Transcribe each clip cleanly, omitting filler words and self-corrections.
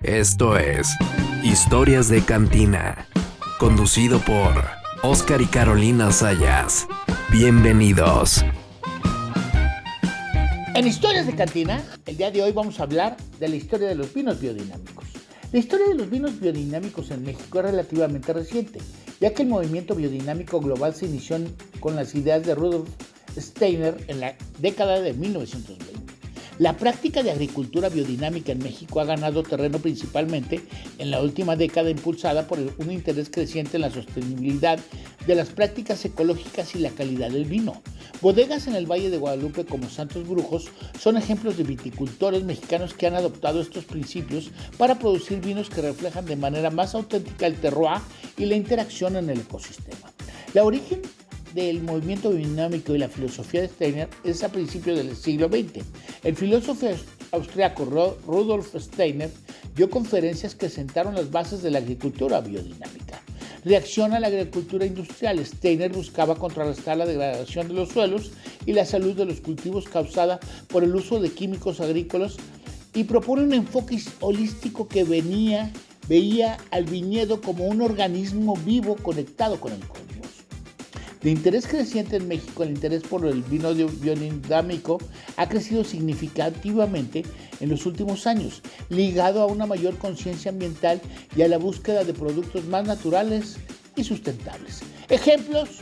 Esto es Historias de Cantina, conducido por Oscar y Carolina Sayas. Bienvenidos. En Historias de Cantina, el día de hoy vamos a hablar de la historia de los vinos biodinámicos. La historia de los vinos biodinámicos en México es relativamente reciente, ya que el movimiento biodinámico global se inició con las ideas de Rudolf Steiner en la década de 1920. La práctica de agricultura biodinámica en México ha ganado terreno principalmente en la última década, impulsada por un interés creciente en la sostenibilidad de las prácticas ecológicas y la calidad del vino. Bodegas en el Valle de Guadalupe como Santos Brujos son ejemplos de viticultores mexicanos que han adoptado estos principios para producir vinos que reflejan de manera más auténtica el terroir y la interacción en el ecosistema. La origen del movimiento biodinámico y la filosofía de Steiner es a principios del siglo XX. El filósofo austriaco Rudolf Steiner dio conferencias que sentaron las bases de la agricultura biodinámica. Reacción a la agricultura industrial, Steiner buscaba contrarrestar la degradación de los suelos y la salud de los cultivos causada por el uso de químicos agrícolas y propone un enfoque holístico que veía al viñedo como un organismo vivo conectado con el cosmos. De interés creciente en México, el interés por el vino biodinámico ha crecido significativamente en los últimos años, ligado a una mayor conciencia ambiental y a la búsqueda de productos más naturales y sustentables. Ejemplos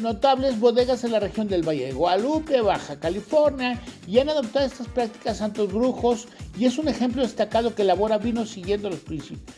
notables: bodegas en la región del Valle de Guadalupe, Baja California, y han adoptado estas prácticas Santos Brujos, y es un ejemplo destacado que elabora vinos siguiendo los principios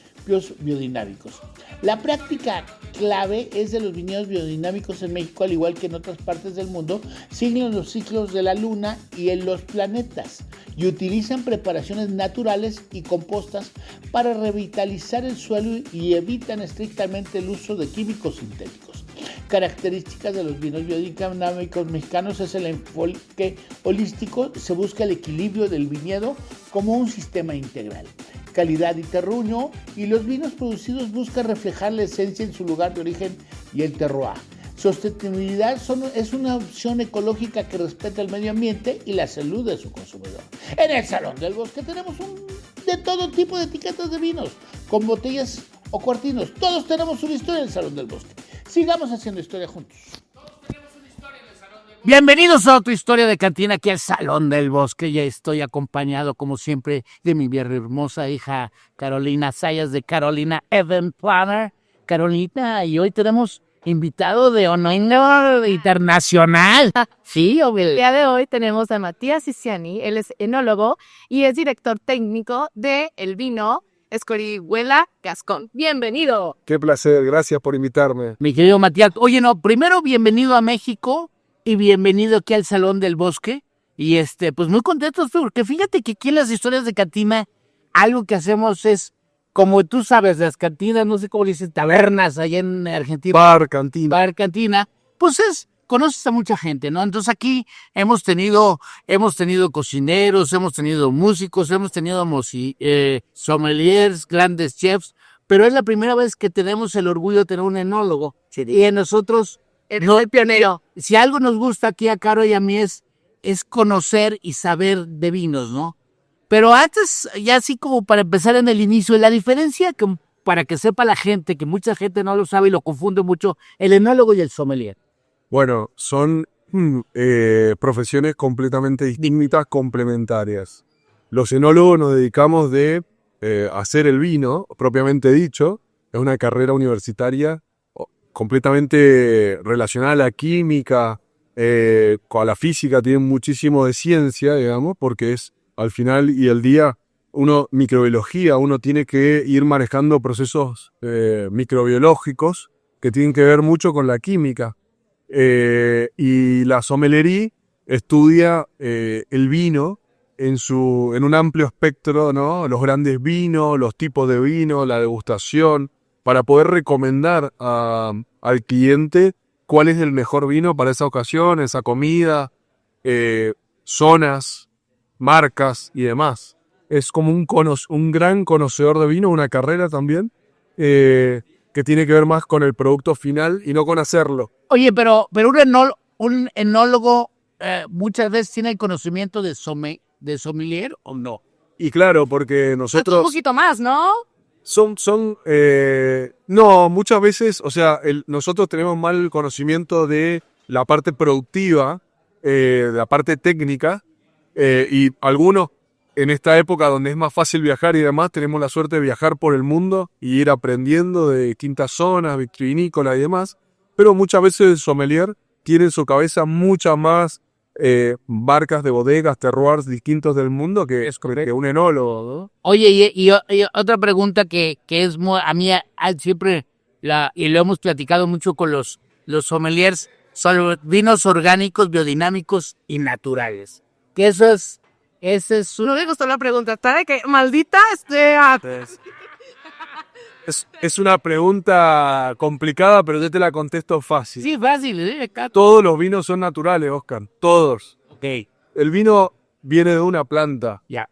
biodinámicos. La práctica clave es de los viñedos biodinámicos en México, al igual que en otras partes del mundo, siguen los ciclos de la luna y en los planetas y utilizan preparaciones naturales y compostas para revitalizar el suelo y evitan estrictamente el uso de químicos sintéticos. Características de los vinos biodinámicos mexicanos es el enfoque holístico. Se busca el equilibrio del viñedo como un sistema integral, calidad y terruño, y los vinos producidos buscan reflejar la esencia en su lugar de origen y el terroir. Sostenibilidad es una opción ecológica que respeta el medio ambiente y la salud de su consumidor. En el Salón del Bosque tenemos de todo tipo de etiquetas de vinos, con botellas o cuartinos. Todos tenemos una historia en el Salón del Bosque. Sigamos haciendo historia juntos. Bienvenidos a otra historia de cantina aquí al Salón del Bosque. Ya estoy acompañado, como siempre, de mi bien hermosa hija Carolina Sayas, de Carolina Event Planner. Carolina, y hoy tenemos invitado de honor internacional. Sí, obvio. El día de hoy tenemos a Matías Ciciani. Él es enólogo y es director técnico de el vino Escorihuela Gascón. Bienvenido. Qué placer, gracias por invitarme. Mi querido Matías, oye, primero bienvenido a México y bienvenido aquí al Salón del Bosque. Y pues muy contentos, porque fíjate que aquí en las historias de cantina, algo que hacemos es, como tú sabes, las cantinas, no sé cómo le dicen, tabernas allá en Argentina. Bar, cantina. Pues conoces a mucha gente, ¿no? Entonces aquí hemos tenido cocineros, hemos tenido músicos, hemos tenido sommeliers, grandes chefs, pero es la primera vez que tenemos el orgullo de tener un enólogo. Sí. Y a nosotros, El pionero. Si algo nos gusta aquí a Caro y a mí es conocer y saber de vinos, ¿no? Pero antes, ya así como para empezar en el inicio, la diferencia, para que sepa la gente, que mucha gente no lo sabe y lo confunde mucho, el enólogo y el sommelier. Bueno, son profesiones completamente distintas, complementarias. Los enólogos nos dedicamos a hacer el vino, propiamente dicho. Es una carrera universitaria completamente relacionada a la química, con la física, tiene muchísimo de ciencia, digamos, porque es al final y el día, microbiología, uno tiene que ir manejando procesos microbiológicos que tienen que ver mucho con la química. Y la sommeliería estudia el vino en un amplio espectro, ¿no? Los grandes vinos, los tipos de vino, la degustación, para poder recomendar al cliente cuál es el mejor vino para esa ocasión, esa comida, zonas, marcas y demás. Es como un gran conocedor de vino, una carrera también, que tiene que ver más con el producto final y no con hacerlo. Oye, pero un enólogo muchas veces tiene el conocimiento de sommelier, ¿o no? Y claro, porque Un nosotros poquito más, ¿no? no, muchas veces, o sea, nosotros tenemos mal conocimiento de la parte productiva, de la parte técnica, y algunos en esta época donde es más fácil viajar y demás, tenemos la suerte de viajar por el mundo y ir aprendiendo de distintas zonas, vitivinícolas y demás, pero muchas veces el sommelier tiene en su cabeza muchas más marcas de bodegas, terroirs distintos del mundo que un enólogo, ¿no? Oye, y otra pregunta que es a mí siempre, y lo hemos platicado mucho con los sommeliers, son los vinos orgánicos, biodinámicos y naturales. Que ese es No me gustó la pregunta. Está de que maldita sea. Es una pregunta complicada, pero yo te la contesto fácil. Sí, fácil, Todos los vinos son naturales, Oscar. Todos. Ok, El vino viene de una planta ya.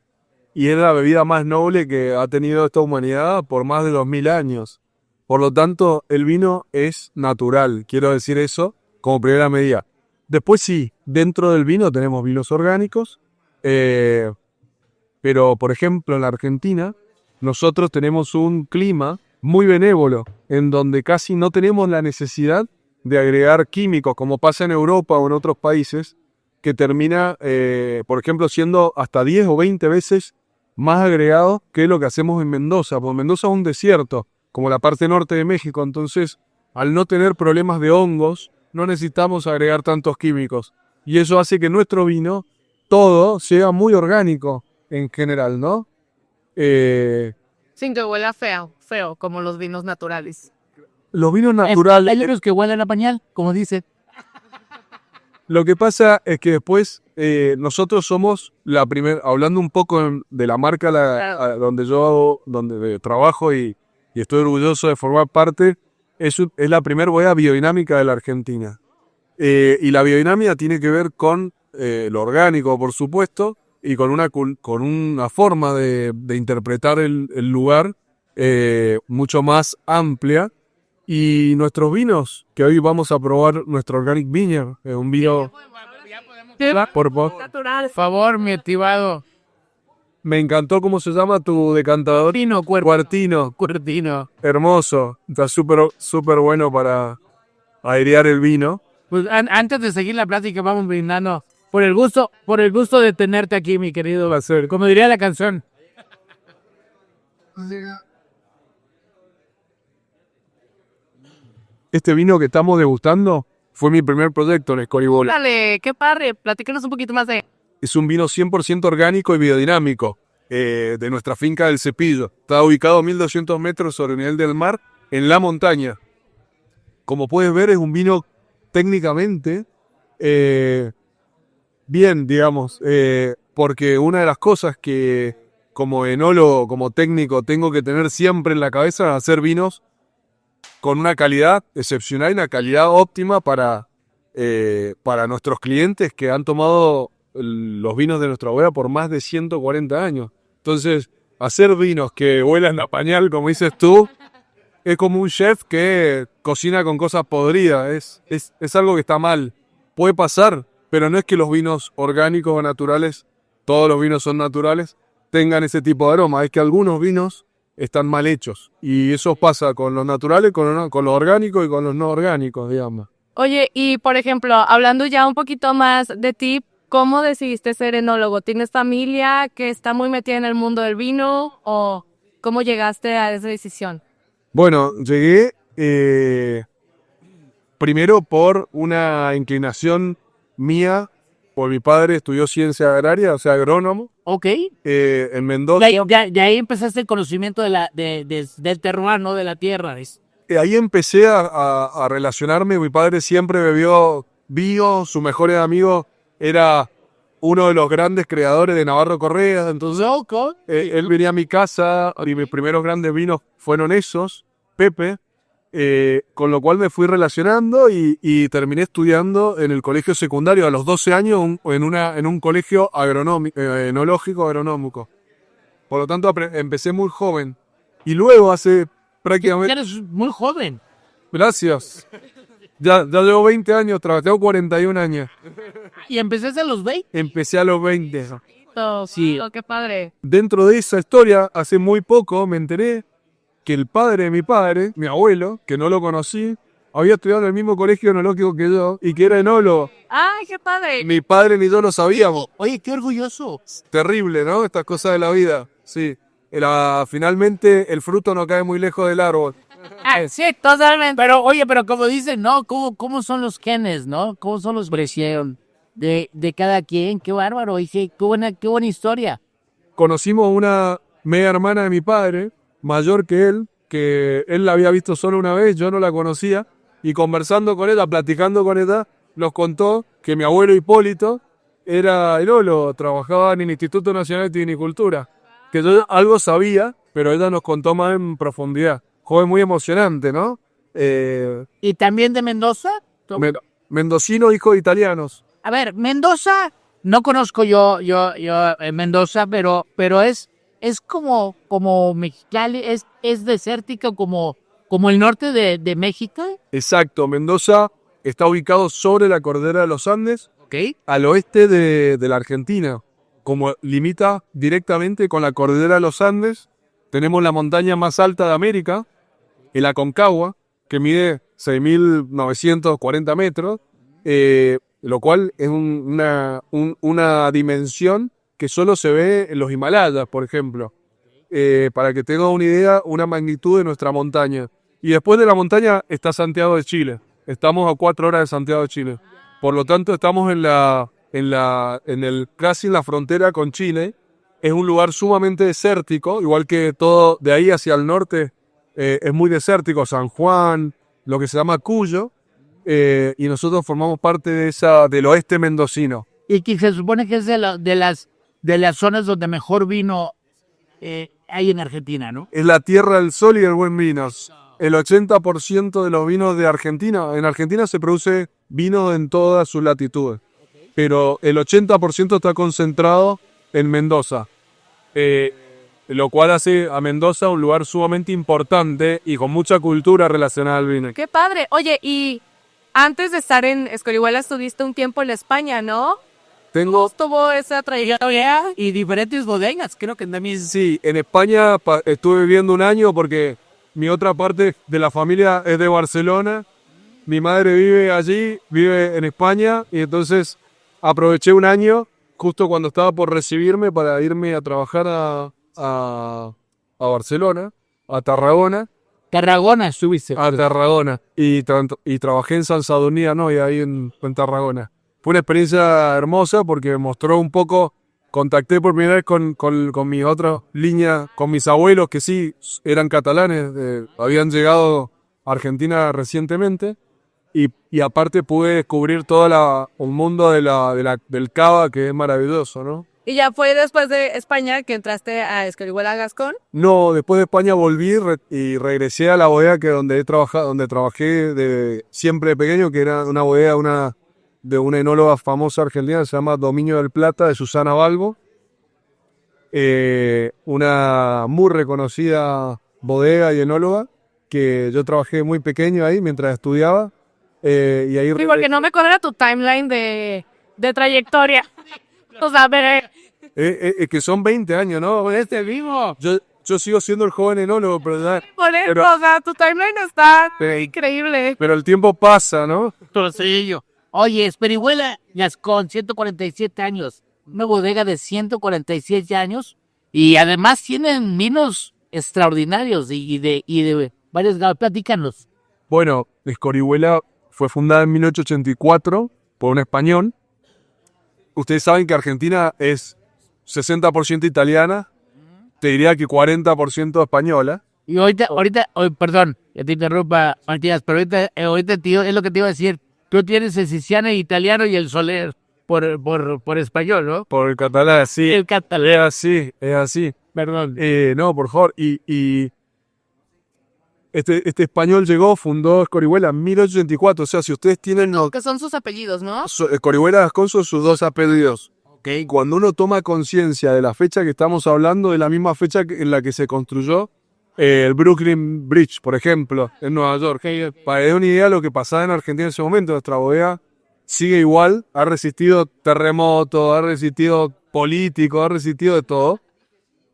y es la bebida más noble que ha tenido esta humanidad por más de 2000 años. Por lo tanto, el vino es natural. Quiero decir eso como primera medida. Después sí, dentro del vino tenemos vinos orgánicos, pero por ejemplo en la Argentina nosotros tenemos un clima muy benévolo en donde casi no tenemos la necesidad de agregar químicos como pasa en Europa o en otros países, que termina, por ejemplo, siendo hasta 10 o 20 veces más agregado que lo que hacemos en Mendoza, porque Mendoza es un desierto, como la parte norte de México, entonces al no tener problemas de hongos, no necesitamos agregar tantos químicos. Y eso hace que nuestro vino, todo, sea muy orgánico en general, ¿no? Sin que huela feo, como los vinos naturales. Los vinos naturales, Hay los que huelen a pañal, como dice. lo que pasa es que después nosotros somos la primera, hablando un poco de la marca donde trabajo y estoy orgulloso de formar parte, es la primera bodega biodinámica de la Argentina. Y la biodinámica tiene que ver con lo orgánico, por supuesto, y con una forma de interpretar el lugar mucho más amplia. Y nuestros vinos, que hoy vamos a probar nuestro Organic Vineyard, un vino por Natural. favor, mi activado. Me encantó cómo se llama tu decantador. Cuartino. Hermoso. Está súper bueno para airear el vino. Pues antes de seguir la plática, vamos brindando por el gusto de tenerte aquí, mi querido. Placer. Como diría la canción. Este vino que estamos degustando fue mi primer proyecto en Escoribola. Dale, qué padre. Platícanos un poquito más de... Es un vino 100% orgánico y biodinámico de nuestra finca del Cepillo. Está ubicado a 1200 metros sobre el nivel del mar en la montaña. Como puedes ver, es un vino técnicamente bien, digamos, porque una de las cosas que como enólogo, como técnico, tengo que tener siempre en la cabeza es hacer vinos con una calidad excepcional y una calidad óptima para nuestros clientes que han tomado los vinos de nuestra bodega por más de 140 años. Entonces, hacer vinos que huelan a pañal, como dices tú, es como un chef que cocina con cosas podridas. Es algo que está mal. Puede pasar, pero no es que los vinos orgánicos o naturales, todos los vinos son naturales, tengan ese tipo de aroma. Es que algunos vinos están mal hechos. Y eso pasa con los naturales, con los orgánicos y con los no orgánicos, digamos. Oye, y por ejemplo, hablando ya un poquito más de ti, ¿cómo decidiste ser enólogo? ¿Tienes familia que está muy metida en el mundo del vino o cómo llegaste a esa decisión? Bueno, llegué primero por una inclinación mía, por mi padre estudió ciencia agraria, o sea, agrónomo, Ok. en Mendoza. De ahí empezaste el conocimiento del terroir, ¿no? De la tierra. Ahí empecé a relacionarme. Mi padre siempre bebió vino, su mejor amigo era uno de los grandes creadores de Navarro Correa. Entonces, él venía a mi casa y mis primeros grandes vinos fueron esos, Pepe, con lo cual me fui relacionando y terminé estudiando en el colegio secundario a los 12 años en un colegio enológico agronómico. Por lo tanto, empecé muy joven. Y luego hace prácticamente... Eres muy joven. Gracias. Ya llevo 20 años, tengo 41 años. ¿Y empezaste a los 20? Empecé a los 20. Perfecto. Sí. Oh, qué padre. Dentro de esa historia, hace muy poco me enteré que el padre de mi padre, mi abuelo, que no lo conocí, había estudiado en el mismo colegio enológico que yo y que era enólogo. Ay, qué padre. Mi padre ni yo lo sabíamos. Oye, qué orgulloso. Terrible, ¿no? Estas cosas de la vida. Sí. Finalmente el fruto no cae muy lejos del árbol. Sí, totalmente. Pero, oye, pero como dicen, ¿no? ¿Cómo son los genes, no? ¿Cómo son los expresión de cada quien? Qué bárbaro. Dije, qué buena historia. Conocimos una media hermana de mi padre, mayor que él la había visto solo una vez, yo no la conocía, y conversando con ella, platicando con ella, nos contó que mi abuelo Hipólito era enólogo, trabajaba en el Instituto Nacional de Vinicultura, que yo algo sabía, pero ella nos contó más en profundidad. Joven muy emocionante, ¿no? ¿Y también de Mendoza? Mendocino, hijo de italianos. A ver, Mendoza, no conozco yo Mendoza, pero es como Mexicali, es desértico como el norte de México. Exacto, Mendoza está ubicado sobre la cordillera de los Andes, Ok. al oeste de la Argentina. Como limita directamente con la cordillera de los Andes, tenemos la montaña más alta de América, el Aconcagua, que mide 6.940 metros, lo cual es una dimensión que solo se ve en los Himalayas, por ejemplo. Para que tengan una idea, una magnitud de nuestra montaña. Y después de la montaña está Santiago de Chile. Estamos a 4 horas de Santiago de Chile. Por lo tanto, estamos casi en la frontera con Chile. Es un lugar sumamente desértico, igual que todo de ahí hacia el norte es muy desértico. San Juan, lo que se llama Cuyo, y nosotros formamos parte del oeste mendocino. Y que se supone que es de las zonas donde mejor vino hay en Argentina, ¿no? Es la tierra del sol y el buen vino. El 80% de los vinos de Argentina, en Argentina se produce vino en todas sus latitudes, pero el 80% está concentrado en Mendoza, lo cual hace a Mendoza un lugar sumamente importante y con mucha cultura relacionada al vino. Qué padre. Oye, y antes de estar en Escorihuela estuviste un tiempo en España, ¿no? Tengo, Tuvo esa trayectoria. Y diferentes bodegas, creo que también. sí, en España estuve viviendo un año porque mi otra parte de la familia es de Barcelona. Mi madre vive allí, vive en España, y entonces aproveché un año justo cuando estaba por recibirme para irme a trabajar a Barcelona, a Tarragona. Tarragona estuviste. A Tarragona. Y trabajé en San Sadurní d'Anoia, ahí en Tarragona. Fue una experiencia hermosa porque me mostró un poco, contacté por primera vez con mi otra línea, con mis abuelos que sí eran catalanes, habían llegado a Argentina recientemente. Y aparte pude descubrir todo un mundo del cava que es maravilloso, ¿no? ¿Y ya fue después de España que entraste a Escorihuela Gascón? No, después de España volví y regresé a la bodega donde trabajé siempre de pequeño, que era una bodega de una enóloga famosa argentina que se llama Dominio del Plata, de Susana Balbo. Una muy reconocida bodega y enóloga, que yo trabajé muy pequeño ahí mientras estudiaba. Y ahí Sí, porque no me cuadra tu timeline de trayectoria. O sea, que son 20 años, ¿no? Vivo. Yo sigo siendo el joven enólogo, pero o sea, tu timeline está increíble. pero el tiempo pasa, ¿no? Torcillo. Oye, Esperihuela Gascón, 147 años. Una bodega de 147 años. Y además tienen vinos extraordinarios y de varios grados. Platícanos. Bueno, Escorihuela fue fundada en 1884 por un español. Ustedes saben que Argentina es 60% italiana, te diría que 40% española. Y ahorita, perdón, que te interrumpa, Matías, pero ahorita tío, es lo que te iba a decir. Tú tienes el siciliano y italiano y el Soler por español, ¿no? Por el catalán, sí. El catalán. Es así. Perdón. No, por favor. Y este español fundó Escorihuela en 1884. O sea, si ustedes tienen... Que son sus apellidos, ¿no? Escorihuela Gascón son sus dos apellidos. Okay. Cuando uno toma conciencia de la fecha que estamos hablando, de la misma fecha en la que se construyó el Brooklyn Bridge, por ejemplo, en Nueva York. Para que den una idea de lo que pasaba en Argentina en ese momento, nuestra bodega sigue igual, ha resistido terremotos, ha resistido político, ha resistido de todo.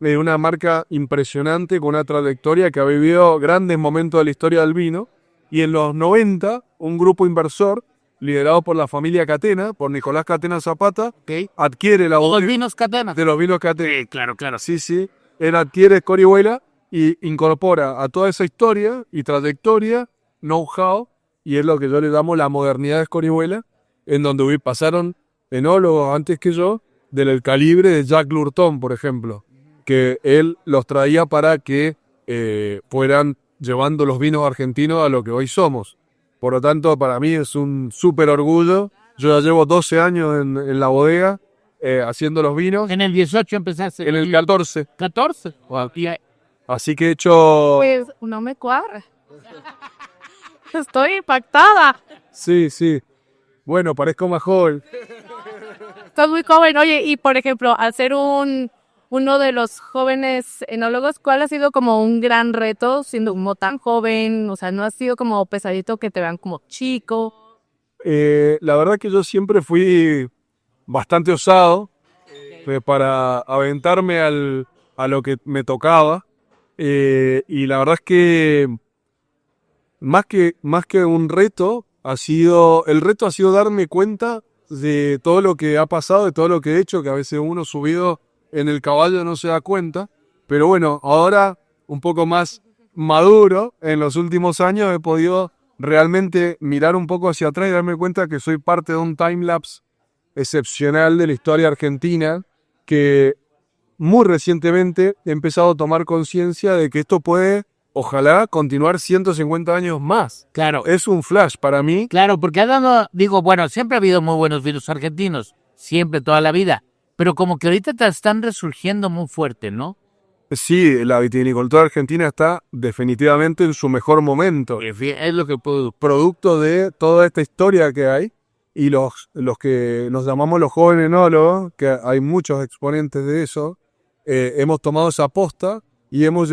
Es una marca impresionante con una trayectoria que ha vivido grandes momentos de la historia del vino. Y en los 90, un grupo inversor, liderado por la familia Catena, por Nicolás Catena Zapata, adquiere la Los bodega vinos cadenas. de los vinos Catena. Sí, claro, claro. Sí. Él adquiere Escorihuela y incorpora a toda esa historia y trayectoria, know-how, y es lo que yo le llamo la modernidad de Escorihuela, en donde pasaron enólogos antes que yo, del calibre de Jacques Lurton, por ejemplo, que él los traía para que fueran llevando los vinos argentinos a lo que hoy somos. Por lo tanto, para mí es un súper orgullo. Yo ya llevo 12 años en la bodega haciendo los vinos. En el 18 empezaste. En el 14. 14. Wow. Así que he hecho... Pues no me cuadra. Estoy impactada. Sí. Bueno, parezco más joven. Estás muy joven. Oye, y por ejemplo, al ser uno de los jóvenes enólogos, ¿cuál ha sido como un gran reto siendo como tan joven? O sea, ¿no ha sido como pesadito que te vean como chico? La verdad que yo siempre fui bastante osado para aventarme a lo que me tocaba. Y la verdad es que más que un reto, el reto ha sido darme cuenta de todo lo que ha pasado, de todo lo que he hecho, que a veces uno subido en el caballo no se da cuenta. Pero bueno, ahora un poco más maduro, en los últimos años he podido realmente mirar un poco hacia atrás y darme cuenta que soy parte de un timelapse excepcional de la historia argentina, que muy recientemente he empezado a tomar conciencia de que esto puede, ojalá, continuar 150 años más. Claro. Es un flash para mí. Claro, porque bueno, siempre ha habido muy buenos vinos argentinos, siempre, toda la vida, pero como que ahorita te están resurgiendo muy fuerte, ¿no? Sí, la vitivinicultura argentina está definitivamente en su mejor momento. Es lo que puedo. Producto de toda esta historia que hay y los que nos llamamos los jóvenes enólogos, que hay muchos exponentes de eso, hemos tomado esa posta y hemos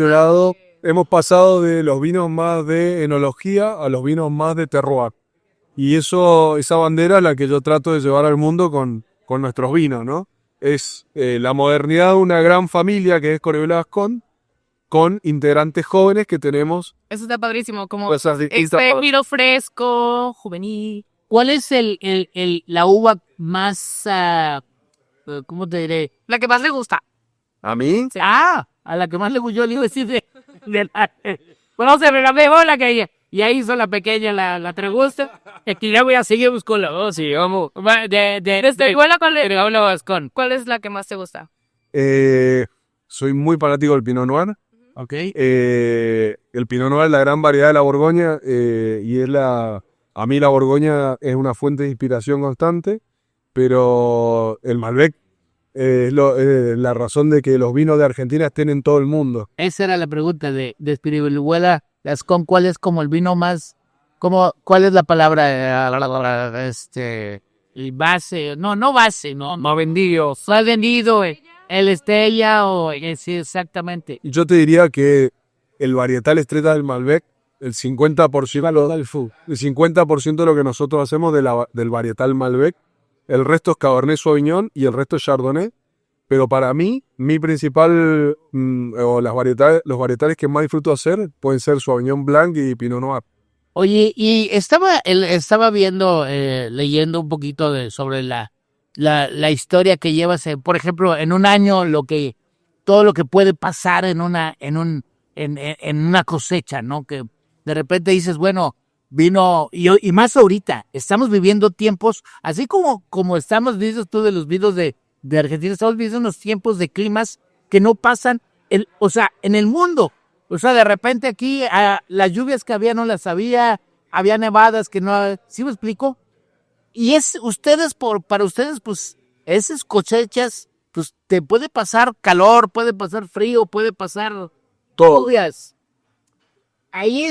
pasado de los vinos más de enología a los vinos más de terroir. Y esa bandera es la que yo trato de llevar al mundo con nuestros vinos, ¿no? Es la modernidad de una gran familia que es Escorihuela Gascón, con integrantes jóvenes que tenemos. Eso está padrísimo, como Pues así, vino fresco, juvenil. ¿Cuál es la uva más, cómo te diré? La que más le gusta. ¿A mí? Sí. A la que más le gustó, le iba a decir bueno, se me la dejó la que ya hizo la pequeña, la te gusta. Y aquí ya voy a seguir buscando la voz y vamos. ¿Cuál es la que más te gusta? Soy muy fanático del Pinot Noir. Ok. El Pinot Noir es la gran variedad de la Borgoña y a mí la Borgoña es una fuente de inspiración constante, pero el Malbec es la razón de que los vinos de Argentina estén en todo el mundo. Esa era la pregunta de Escorihuela Gascón. ¿Cuál es como el vino más, cuál es la palabra, el base? No base, no vendido. Fue vendido el Estella sí, exactamente. Yo te diría que el varietal estrella del Malbec, el 50% de lo que nosotros hacemos del varietal Malbec, el resto es Cabernet Sauvignon y el resto es Chardonnay. Pero para mí, mi principal, los varietales que más disfruto hacer pueden ser Sauvignon Blanc y Pinot Noir. Oye, y estaba viendo, leyendo un poquito sobre la historia que llevas, por ejemplo, en un año, todo lo que puede pasar en una cosecha, ¿no? Que de repente dices, bueno, vino, y más ahorita, estamos viviendo tiempos, así como estamos viendo tú de los vinos de Argentina, estamos viviendo unos tiempos de climas que no pasan, en el mundo. O sea, de repente aquí las lluvias que había no las había nevadas que no, ¿sí me explico? Y para ustedes, pues, esas cosechas, pues, te puede pasar calor, puede pasar frío, puede pasar todo. Lluvias. Ahí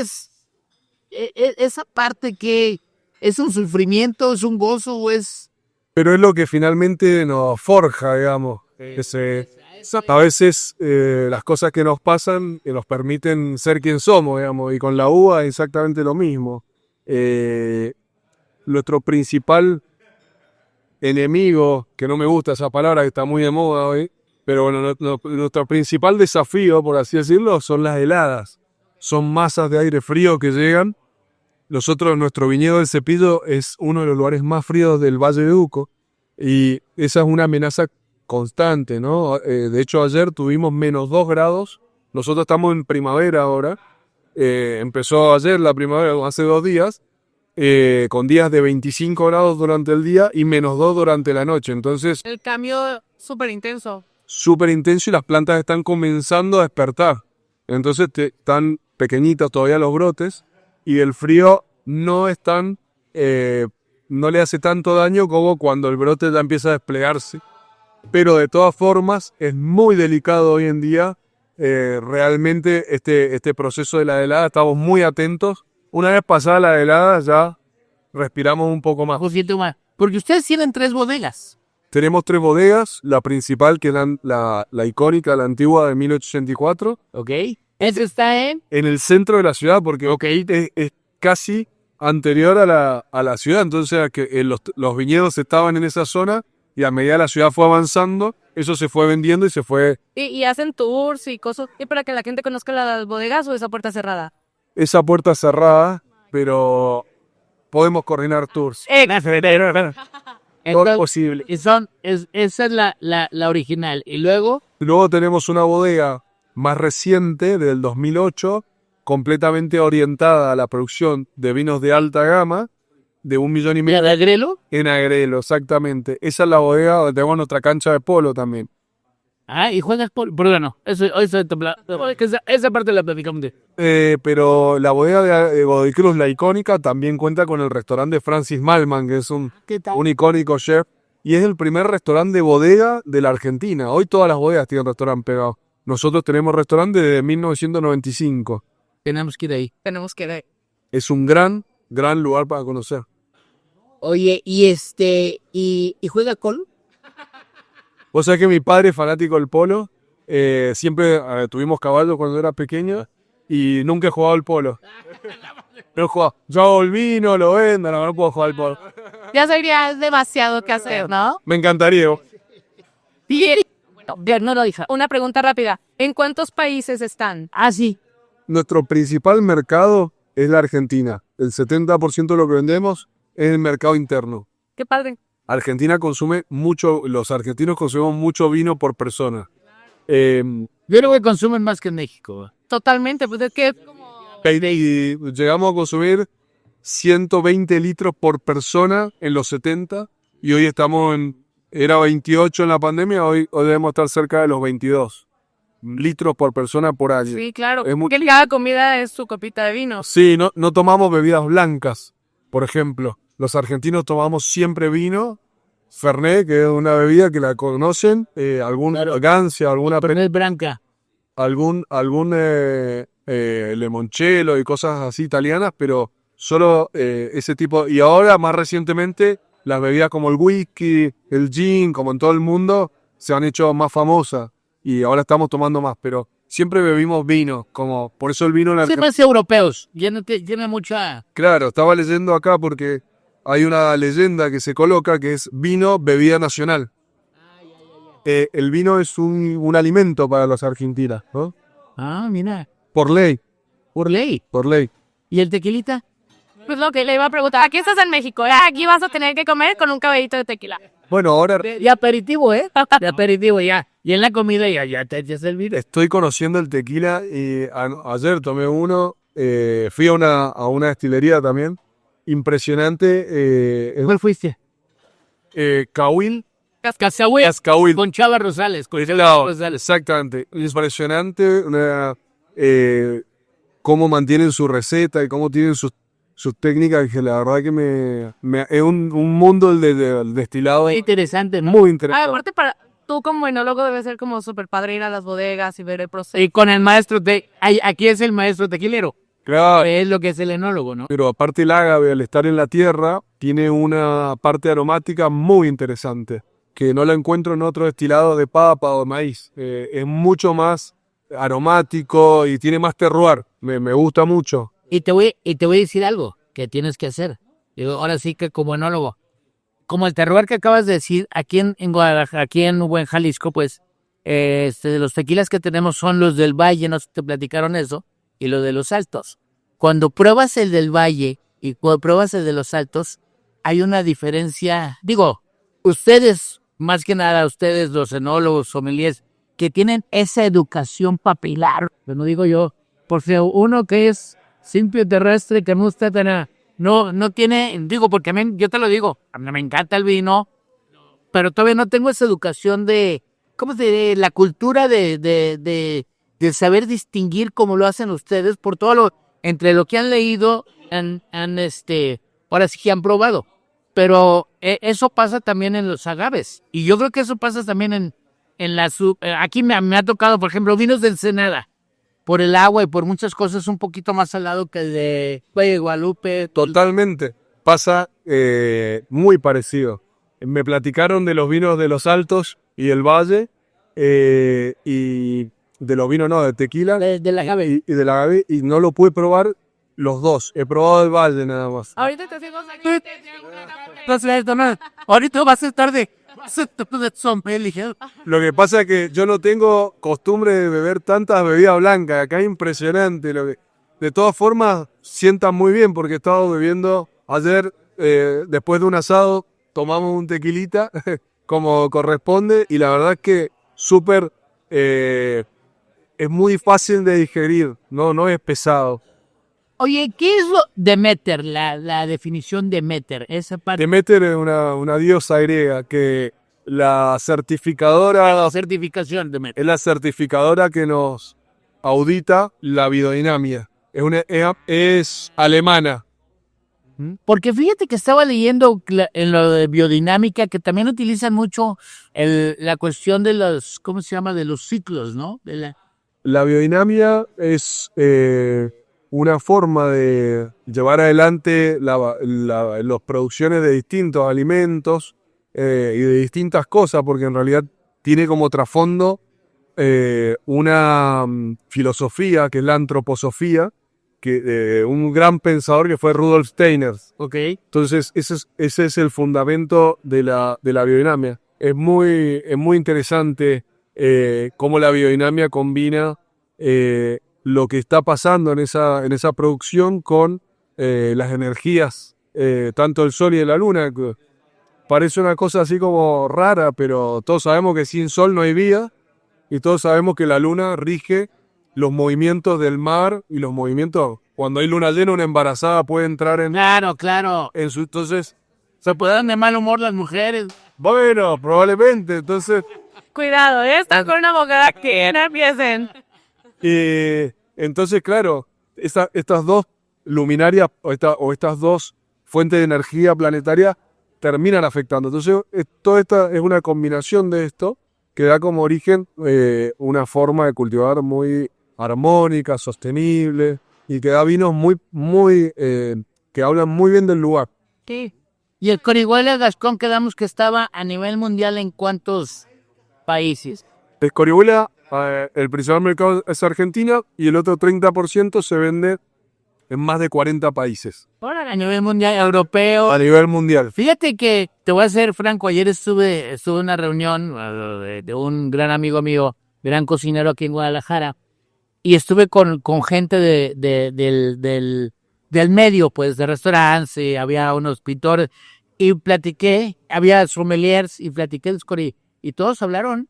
esa parte que es un sufrimiento, es un gozo o es... Pero es lo que finalmente nos forja, digamos. A veces las cosas que nos pasan nos permiten ser quien somos, digamos, y con la uva es exactamente lo mismo. Nuestro principal enemigo, que no me gusta esa palabra que está muy de moda hoy, pero bueno, nuestro principal desafío, por así decirlo, son las heladas. Son masas de aire frío que llegan. Nuestro viñedo del Cepillo es uno de los lugares más fríos del Valle de Uco y esa es una amenaza constante, ¿no? De hecho, ayer tuvimos -2 grados. Nosotros estamos en primavera ahora. Empezó ayer la primavera, hace 2 días, con días de 25 grados durante el día y -2 durante la noche. Entonces, El cambio súper intenso. súper intenso y las plantas están comenzando a despertar. Entonces están pequeñitos todavía los brotes y el frío no es tan, no le hace tanto daño como cuando el brote ya empieza a desplegarse. Pero de todas formas es muy delicado hoy en día. Realmente este proceso de la helada, estamos muy atentos. Una vez pasada la helada ya respiramos un poco más. Poquito más. Porque ustedes tienen 3 bodegas. Tenemos 3 bodegas, la principal que es la icónica, la antigua de 1884. ¿Ok? Ese está en... En el centro de la ciudad, porque es casi anterior a la ciudad, entonces los viñedos estaban en esa zona y a medida que la ciudad fue avanzando, eso se fue vendiendo y se fue... Y hacen tours y cosas. ¿Y para que la gente conozca las bodegas o esa puerta cerrada? Esa puerta cerrada, pero podemos coordinar tours. Todo es posible. Esa es la original. Y luego... Luego tenemos una bodega más reciente, del 2008, completamente orientada a la producción de vinos de alta gama, de 1,5 millones. ¿La de Agrelo? En Agrelo, exactamente. Esa es la bodega donde tenemos nuestra cancha de polo también. Ah, y juegas por... Perdón, no. Esa parte la platicamos. Pero la bodega de Godoy Cruz, la icónica, también cuenta con el restaurante Francis Malman, que es un icónico chef. Y es el primer restaurante de bodega de la Argentina. Hoy todas las bodegas tienen restaurante pegado. Nosotros tenemos restaurante desde 1995. Tenemos que ir ahí. Tenemos que ver. Es un gran lugar para conocer. Oye, ¿y juega col? Vos sabés que mi padre es fanático del polo. Siempre tuvimos caballos cuando era pequeño y nunca he jugado al polo. No he jugado. Yo hago el vino, lo vendo, no puedo jugar al polo. Ya sería demasiado que hacer, ¿no? Me encantaría. No lo dije. Una pregunta rápida. ¿En cuántos países están? Ah, sí. Nuestro principal mercado es la Argentina. El 70% de lo que vendemos es el mercado interno. Qué padre. Argentina consume mucho, los argentinos consumimos mucho vino por persona. Yo creo que consumen más que en México. Totalmente. Pues es que Y llegamos a consumir 120 litros por persona en los 70 y hoy era 28 en la pandemia, hoy debemos estar cerca de los 22 litros por persona por año. sí, claro. Es Que cada comida es su copita de vino. Sí, no tomamos bebidas blancas, por ejemplo. Los argentinos tomamos siempre vino, Fernet, que es una bebida que la conocen, alguna Gancia, alguna Fernet Branca. algún limoncello y cosas así italianas, pero solo ese tipo. Y ahora, más recientemente, las bebidas como el whisky, el gin, como en todo el mundo, se han hecho más famosas y ahora estamos tomando más, pero siempre bebimos vino, como por eso el vino en la Sí, más europeos. Tiene mucha... Claro, estaba leyendo acá porque hay una leyenda que se coloca que es vino, bebida nacional. El vino es un alimento para los argentinos, ¿no? Ah, mira. Por ley, Por ley. por ley. ¿Y el tequilita? Pues lo que le iba a preguntar. Aquí estás en México. Aquí vas a tener que comer con un caballito de tequila. Bueno, ahora De aperitivo, ¿eh? De aperitivo, ya. Y en la comida ya te echas el vino. estoy conociendo el tequila y ayer tomé uno, fui a una destilería también, impresionante, ¿Cuál fuiste? Cahuil, Casahuel. Cascahuil. Con Chava Rosales. Exactamente, impresionante, cómo mantienen su receta y cómo tienen sus técnicas, que la verdad que es un mundo el del destilado Muy interesante, ¿no? muy interesante. Aparte, tú como enólogo debe ser como súper padre ir a las bodegas y ver el proceso. Y con el maestro aquí es el maestro tequilero. Claro, Es lo que es el enólogo, ¿no? pero aparte el ágave, al estar en la tierra, tiene una parte aromática muy interesante, que no la encuentro en otro destilado de papa o de maíz. Es mucho más aromático y tiene más terroir. Me gusta mucho. Y te voy a decir algo que tienes que hacer. Digo, ahora sí que como enólogo. como el terroir que acabas de decir, aquí en Guadalajara, aquí en Jalisco, pues, de los tequilas que tenemos son los del Valle, no sé si te platicaron eso, y los de los Altos. Cuando pruebas el del Valle y cuando pruebas el de los Altos, hay una diferencia. Digo, ustedes, más que nada, ustedes, los enólogos, sommeliers, que tienen esa educación papilar, pero no digo yo, porque uno que es simple terrestre, que no está tan... No tiene, digo, porque a mí, yo te lo digo, a mí me encanta el vino, pero todavía no tengo esa educación de, ¿cómo se dice? La cultura de saber distinguir como lo hacen ustedes por todo entre lo que han leído, ahora sí que han probado. Pero eso pasa también en los agaves. Y yo creo que eso pasa también en la aquí me ha tocado, por ejemplo, vinos de Ensenada. Por el agua y por muchas cosas un poquito más salado que el de Valle de Guadalupe. Totalmente. Pasa muy parecido. Me platicaron de los vinos de los Altos y el Valle, y de los vinos, no, de tequila. Del agave. Y del agave, y no lo pude probar los dos. He probado el Valle nada más. Ahorita te hacemos aquí. Ahorita vas a estar de Lo que pasa es que yo no tengo costumbre de beber tantas bebidas blancas. Acá es impresionante. De todas formas, sientan muy bien porque he estado bebiendo ayer, después de un asado, tomamos un tequilita como corresponde y la verdad es que súper, es muy fácil de digerir, no es pesado. Oye, ¿qué es lo Demeter, la definición de Demeter? Esa parte. Demeter es una diosa griega que la certificación Demeter. es la certificadora que nos audita la biodinamia. Es alemana. Porque fíjate que estaba leyendo en lo de biodinámica que también utilizan mucho la cuestión de los, ¿cómo se llama? De los ciclos, ¿no? La biodinamia es una forma de llevar adelante las producciones de distintos alimentos y de distintas cosas, porque en realidad tiene como trasfondo una filosofía que es la antroposofía, que un gran pensador que fue Rudolf Steiner. Okay. Entonces ese es el fundamento de la biodinamia. Es muy interesante cómo la biodinamia combina lo que está pasando en esa producción con las energías, tanto del sol y de la luna. Parece una cosa así como rara, pero todos sabemos que sin sol no hay vida y todos sabemos que la luna rige los movimientos del mar y los movimientos. Cuando hay luna llena, una embarazada puede entrar en... Claro. Entonces... ¿Se pueden de mal humor las mujeres? Bueno, probablemente, entonces... Cuidado, están con una abogada que no empiecen. Entonces, claro, estas dos luminarias o estas dos fuentes de energía planetaria terminan afectando. Entonces, toda esta es una combinación de esto que da como origen una forma de cultivar muy armónica, sostenible y que da vinos muy que hablan muy bien del lugar. Sí. ¿Y el Corihuela Gascón quedamos que estaba a nivel mundial en cuántos países? El Corihuela, el principal mercado es Argentina y el otro 30% se vende en más de 40 países. Ahora a nivel mundial, europeo. A nivel mundial. Fíjate que, te voy a ser franco, ayer estuve en una reunión de un gran amigo mío, gran cocinero aquí en Guadalajara, y estuve con gente del medio, pues, de restaurantes, y había unos pintores, y platiqué, había sommeliers, y platiqué de Scori, y todos hablaron,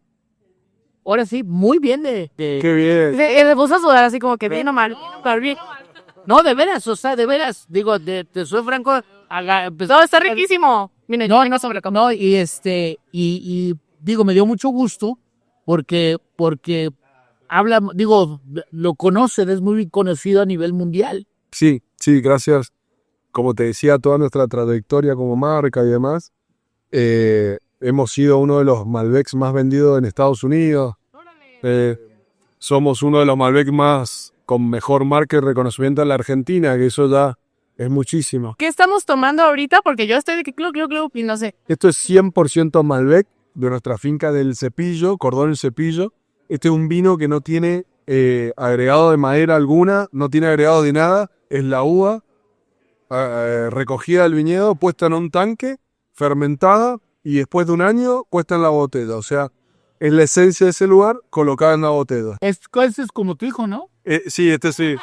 ahora sí, muy bien de... ¡Qué bien! Le puso a sudar así como que bien o mal. No, de veras, o sea, de veras, digo, te soy franco. No, está riquísimo. Miren, no sobre no, y digo, me dio mucho gusto porque habla, digo, lo conocen, es muy conocido a nivel mundial. Sí, gracias. Como te decía, toda nuestra trayectoria como marca y demás, hemos sido uno de los Malbecs más vendidos en Estados Unidos. Somos uno de los Malbecs más con mejor marca y reconocimiento en la Argentina, que eso ya es muchísimo. ¿Qué estamos tomando ahorita? Porque yo estoy de que club y no sé. Esto es 100% Malbec de nuestra finca del Cepillo, Cordón El Cepillo. Este es un vino que no tiene agregado de madera alguna, no tiene agregado de nada. Es la uva recogida del viñedo, puesta en un tanque, fermentada y después de un año puesta en la botella. O sea, es la esencia de ese lugar colocada en la botella. Ese es como tu hijo, ¿no? Sí, este sí.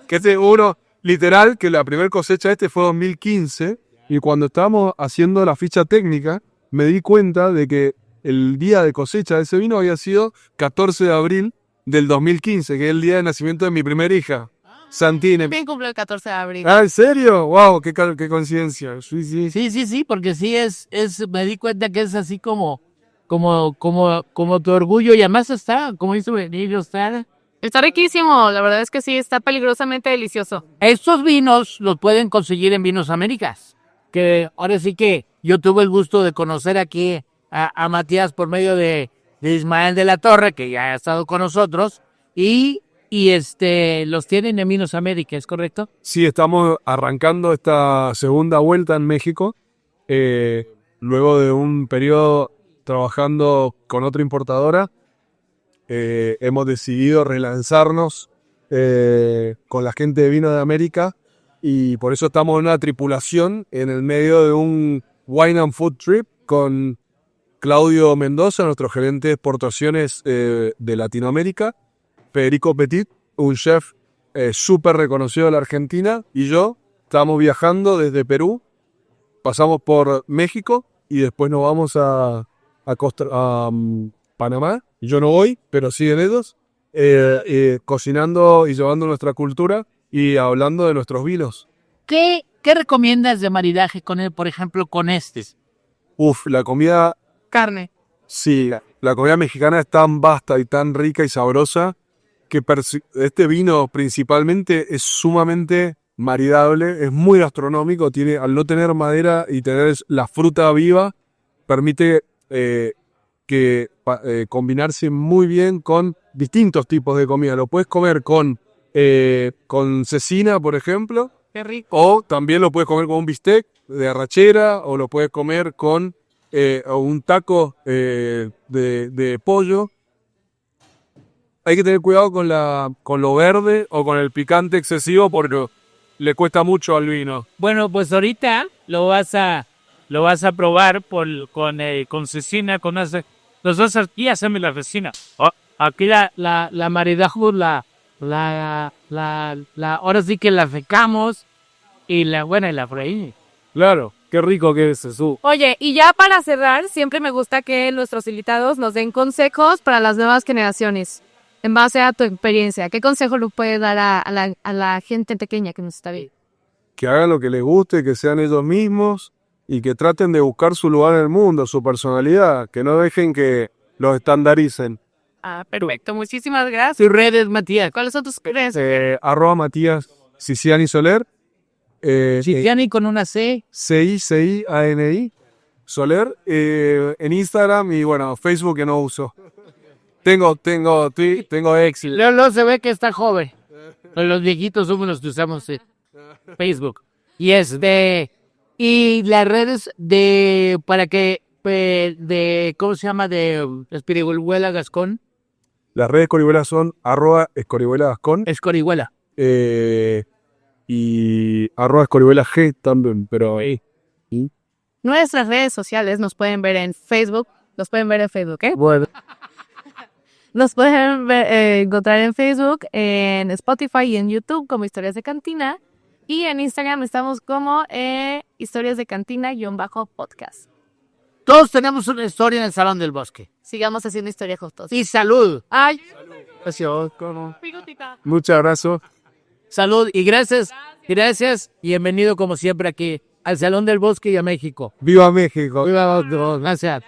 Que este uno, literal, que la primera cosecha fue 2015 y cuando estábamos haciendo la ficha técnica me di cuenta de que el día de cosecha de ese vino había sido 14 de abril del 2015, que es el día de nacimiento de mi primera hija, Santine. Bien cumplió el 14 de abril. Ah, ¿en serio? ¡Wow! ¡Qué coincidencia! Sí. Sí, porque sí me di cuenta que es así como tu orgullo y además está, como hizo Benillo, está. Está riquísimo, la verdad es que sí, está peligrosamente delicioso. Estos vinos los pueden conseguir en Vinos Américas, que ahora sí que yo tuve el gusto de conocer aquí a Matías por medio de Ismael de la Torre, que ya ha estado con nosotros, y los tienen en Vinos Américas, ¿es correcto? Sí, estamos arrancando esta segunda vuelta en México, luego de un periodo trabajando con otra importadora. Hemos decidido relanzarnos con la gente de Vino de América y por eso estamos en una tripulación en el medio de un Wine and Food Trip con Claudio Mendoza, nuestro gerente de exportaciones de Latinoamérica, Federico Petit, un chef súper reconocido de la Argentina, y yo estamos viajando desde Perú, pasamos por México y después nos vamos a Panamá. Yo no voy, pero siguen ellos, cocinando y llevando nuestra cultura y hablando de nuestros vinos. ¿Qué recomiendas de maridaje con él, por ejemplo, con estos? La comida... Carne. Sí, la comida mexicana es tan vasta y tan rica y sabrosa que este vino principalmente es sumamente maridable, es muy gastronómico, al no tener madera y tener la fruta viva, permite combinarse muy bien con distintos tipos de comida. Lo puedes comer con cecina, por ejemplo. Qué rico. O también lo puedes comer con un bistec de arrachera, o lo puedes comer con un taco de pollo. Hay que tener cuidado con lo verde o con el picante excesivo porque le cuesta mucho al vino. Bueno, pues ahorita lo vas a probar con cecina, con los dos aquí hacemos la cecina. Aquí la maridaje, ahora sí que la secamos y la freímos. Claro, qué rico que es eso. Oye, y ya para cerrar, siempre me gusta que nuestros invitados nos den consejos para las nuevas generaciones. En base a tu experiencia, ¿qué consejo le puedes dar a la gente pequeña que nos está viendo? Que hagan lo que les guste, que sean ellos mismos y que traten de buscar su lugar en el mundo, su personalidad, que no dejen que los estandaricen. Ah, perfecto. Muchísimas gracias. Tus redes, Matías. ¿Cuáles son tus redes? @Matías Ciciani Soler. Ciciani con una C. CICIANI Soler. En Instagram y bueno, Facebook que no uso. Tengo éxito. Luego se ve que está joven. Los viejitos somos los que usamos Facebook. Y las redes para que ¿cómo se llama? De Escorihuela Gascón. Las redes Escorihuela son @Escorihuela Gascón. Escorihuela. Y @Escorihuela G también, pero Nuestras redes sociales nos pueden ver en Facebook. Nos pueden ver en Facebook, ¿eh? Bueno. Nos pueden encontrar en Facebook, en Spotify y en YouTube como Historias de Cantina. Y en Instagram estamos como Historias de Cantina-podcast. Todos tenemos una historia en el Salón del Bosque. Sigamos haciendo historia juntos. Y salud. ¡Ay! gracias. Pigotita. Muchas gracias. Salud y gracias. Gracias y bienvenido como siempre aquí al Salón del Bosque y a México. ¡Viva México! Viva, gracias. Gracias.